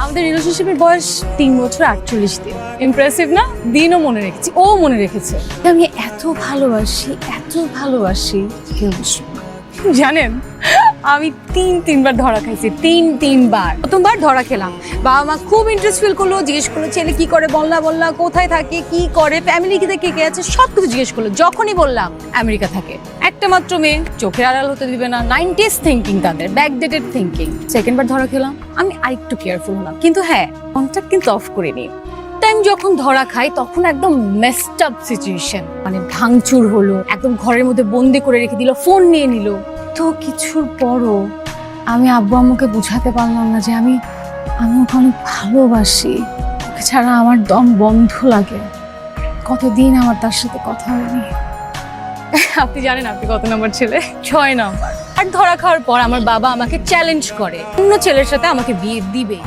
আমাদের রিলেশনশিপের বয়স 3 বছর 48 দিন। ইমপ্রেসিভ না? দিনও মনে রেখেছি, ও মনে রেখেছে। আমি এত ভালোবাসি কেউ বুঝবে না। জানেন, আমি তিনবার ধরা খাইছি, তিনবার। প্রথমবার ধরা খেলাম, বাবা মা খুব ইন্টারেস্ট ফিল করলো, জিজ্ঞেস করলো ছেলে কি করে, বললা কোথায় থাকে, কি করে, ফ্যামিলি কে কে আছে, সবকিছু জিজ্ঞেস করলো। যখনই বললাম আমেরিকা থাকে, একটা মাত্র মেয়ে, চোখের আড়াল হতে দিবে না, 90s থিঙ্কিং, তাদের ব্যাকডেটেড থিঙ্কিং। সেকেন্ডবার ধরা খেলাম, আমি আরেকটু কেয়ারফুল হলাম, কিন্তু হ্যাঁ, কন্ট্যাক্ট কিন্তু অফ করিনি। টাইম যখন ধরা খাই তখন একদম মেসড আপ সিচুয়েশন, মানে ভাঙচুর হলো, একদম ঘরের মধ্যে বন্দি করে রেখে দিল, ফোন নিয়ে নিল। তো কিছুর পরও আমি আব্বু আম্মুকে বুঝাতে পারলাম না যে আমি ওকে অনেক ভালোবাসি, ওকে ছাড়া আমার দম বন্ধ লাগে। কতদিন আমার তার সাথে কথা হয়নি। আপনি জানেন আপনি কত নম্বর ছেলে? 6 নম্বর। আর ধরা খাওয়ার পর আমার বাবা আমাকে চ্যালেঞ্জ করে অন্য ছেলের সাথে আমাকে বিয়ে দিবে।